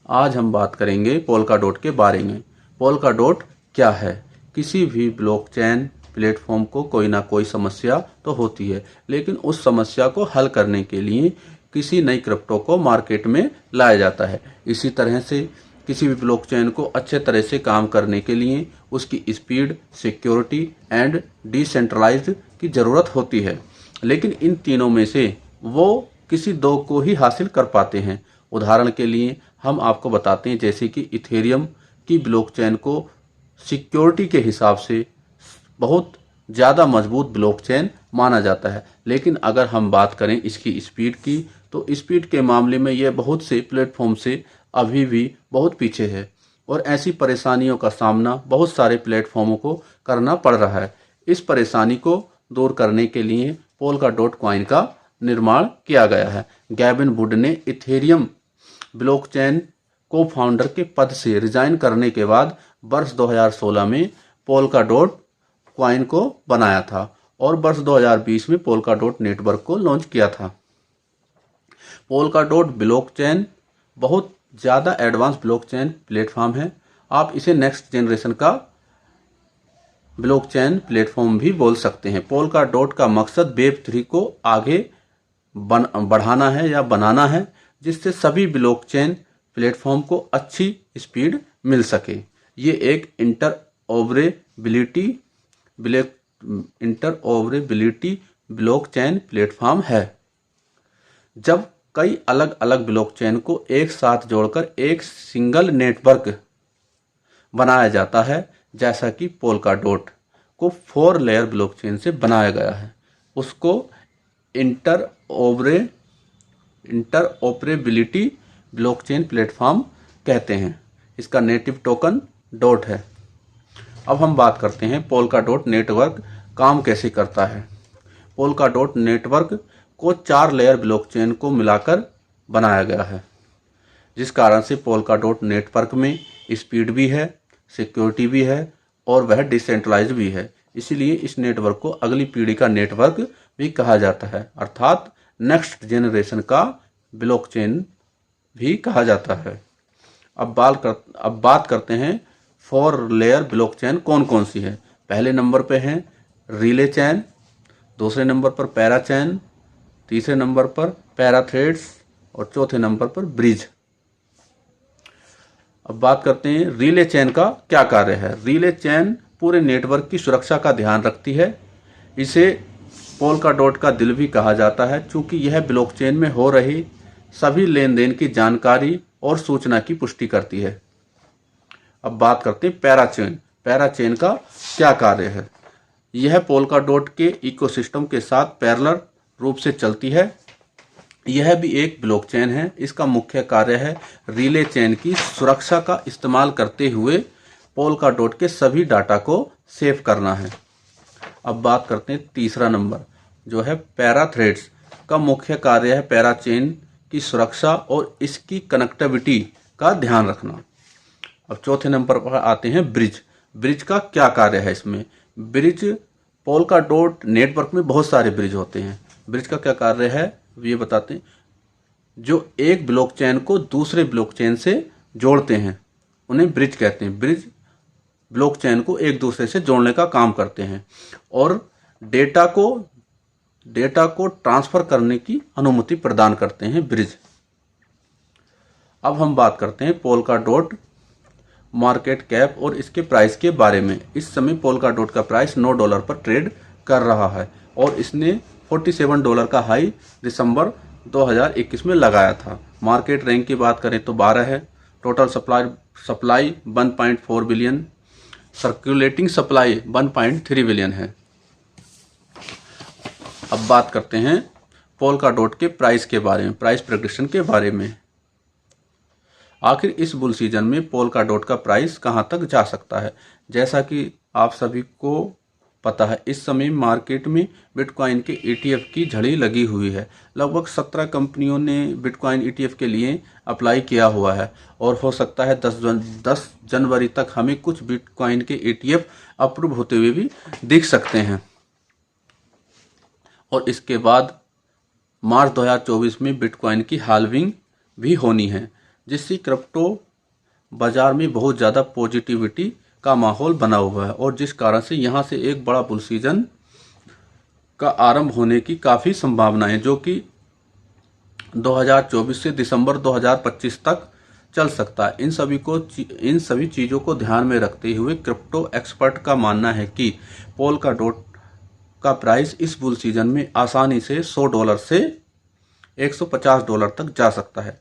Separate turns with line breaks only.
आज हम बात करेंगे पोल्काडॉट के बारे में। पोल्काडॉट क्या है? किसी भी ब्लॉकचेन प्लेटफॉर्म को कोई ना कोई समस्या तो होती है, लेकिन उस समस्या को हल करने के लिए किसी नई क्रिप्टो को मार्केट में लाया जाता है। इसी तरह से किसी भी ब्लॉकचेन को अच्छे तरह से काम करने के लिए उसकी स्पीड, सिक्योरिटी एंड डिसेंट्रलाइज्ड की ज़रूरत होती है, लेकिन इन तीनों में से वो किसी दो को ही हासिल कर पाते हैं। उदाहरण के लिए हम आपको बताते हैं, जैसे कि इथेरियम की ब्लॉकचेन को सिक्योरिटी के हिसाब से बहुत ज़्यादा मजबूत ब्लॉकचेन माना जाता है, लेकिन अगर हम बात करें इसकी स्पीड की, तो स्पीड के मामले में यह बहुत से प्लेटफॉर्म से अभी भी बहुत पीछे है और ऐसी परेशानियों का सामना बहुत सारे प्लेटफॉर्मों को करना पड़ रहा है। इस परेशानी को दूर करने के लिए पोल्काडॉट कॉइन का निर्माण किया गया है। गैविन वुड ने इथेरियम ब्लॉकचेन को फाउंडर के पद से रिजाइन करने के बाद वर्ष 2016 में पोल्काडॉट कॉइन को बनाया था और वर्ष 2020 में पोल्काडॉट नेटवर्क को लॉन्च किया था। पोल्काडॉट ब्लॉकचेन बहुत ज़्यादा एडवांस ब्लॉकचेन प्लेटफॉर्म है। आप इसे नेक्स्ट जनरेशन का ब्लॉकचेन प्लेटफॉर्म भी बोल सकते हैं। पोल्काडॉट का मकसद वेब3 को आगे बढ़ाना है या बनाना है, जिससे सभी ब्लॉकचेन प्लेटफॉर्म को अच्छी स्पीड मिल सके। ये एक इंटरऑपरेबिलिटी ब्लॉकचेन प्लेटफॉर्म है। जब कई अलग अलग ब्लॉकचेन को एक साथ जोड़कर एक सिंगल नेटवर्क बनाया जाता है, जैसा कि पोल्काडॉट को 4 लेयर ब्लॉकचेन से बनाया गया है, उसको इंटरऑपरेबिलिटी ब्लॉकचेन प्लेटफॉर्म कहते हैं। इसका नेटिव टोकन डॉट है। अब हम बात करते हैं पोल्काडॉट नेटवर्क काम कैसे करता है। पोल्काडॉट नेटवर्क को 4 लेयर ब्लॉकचेन को मिलाकर बनाया गया है, जिस कारण से पोल्काडॉट नेटवर्क में स्पीड भी है, सिक्योरिटी भी है और वह डिसेंट्रलाइज भी है। इसीलिए इस नेटवर्क को अगली पीढ़ी का नेटवर्क भी कहा जाता है, अर्थात नेक्स्ट जनरेशन का ब्लॉकचेन भी कहा जाता है। अब बात करते हैं 4 लेयर ब्लॉकचेन कौन कौन सी है। पहले नंबर पे है रिले चैन, दूसरे नंबर पर पैराचैन, तीसरे नंबर पर पैराथ्रेड्स और चौथे नंबर पर ब्रिज। अब बात करते हैं रिले चैन का क्या कार्य है। रिले चैन पूरे नेटवर्क की सुरक्षा का ध्यान रखती है। इसे पोल्काडॉट का दिल भी कहा जाता है, क्योंकि यह ब्लॉकचेन में हो रही सभी लेन देन की जानकारी और सूचना की पुष्टि करती है। अब बात करते हैं पैराचेन। पैराचेन का क्या कार्य है। यह पोल्काडॉट के इकोसिस्टम के साथ पैरेलल रूप से चलती है। यह भी एक ब्लॉकचेन है। इसका मुख्य कार्य है रिले चेन की सुरक्षा का इस्तेमाल करते हुए पोल्काडॉट के सभी डाटा को सेव करना है। अब बात करते हैं तीसरा नंबर, जो है पैराथ्रेड्स का मुख्य कार्य है पैराचेन की सुरक्षा और इसकी कनेक्टिविटी का ध्यान रखना। अब चौथे नंबर पर आते हैं ब्रिज। ब्रिज का क्या कार्य है इसमें। ब्रिज पोल्काडॉट नेटवर्क में बहुत सारे ब्रिज होते हैं। ब्रिज का क्या कार्य है ये बताते हैं। जो एक ब्लॉकचेन को दूसरे ब्लॉकचेन से जोड़ते हैं उन्हें ब्रिज कहते हैं। ब्रिज ब्लॉकचेन को एक दूसरे से जोड़ने का काम करते हैं और डेटा को ट्रांसफर करने की अनुमति प्रदान करते हैं ब्रिज। अब हम बात करते हैं पोल्काडॉट मार्केट कैप और इसके प्राइस के बारे में। इस समय पोल्काडॉट का प्राइस $9 पर ट्रेड कर रहा है और इसने $47 का हाई दिसंबर 2021 में लगाया था। मार्केट रैंक की बात करें तो 12 है। Total supply 1.4 billion, circulating supply 1.3 billion है। अब बात करते हैं पोल्काडॉट के प्राइस के बारे में, प्राइस प्रेडिक्शन के बारे में। आखिर इस बुल सीजन में पोल्काडॉट का प्राइस कहां तक जा सकता है। जैसा कि आप सभी को पता है, इस समय मार्केट में बिटकॉइन के ETF की झड़ी लगी हुई है। लगभग 17 कंपनियों ने बिटकॉइन ETF के लिए अप्लाई किया हुआ है और हो सकता है 10 जनवरी तक हमें कुछ बिटकॉइन के ETF अप्रूव होते हुए भी दिख सकते हैं। और इसके बाद मार्च 2024 में बिटकॉइन की हाल्विंग भी होनी है। जिससे क्रिप्टो बाजार में बहुत ज़्यादा पॉजिटिविटी का माहौल बना हुआ है और जिस कारण से यहाँ से एक बड़ा बुल सीजन का आरंभ होने की काफ़ी संभावना है, जो कि 2024 से दिसंबर 2025 तक चल सकता है। इन सभी चीज़ों को ध्यान में रखते हुए क्रिप्टो एक्सपर्ट का मानना है कि पोल्का डॉट का प्राइस इस बुल सीजन में आसानी से $100 से $150 तक जा सकता है।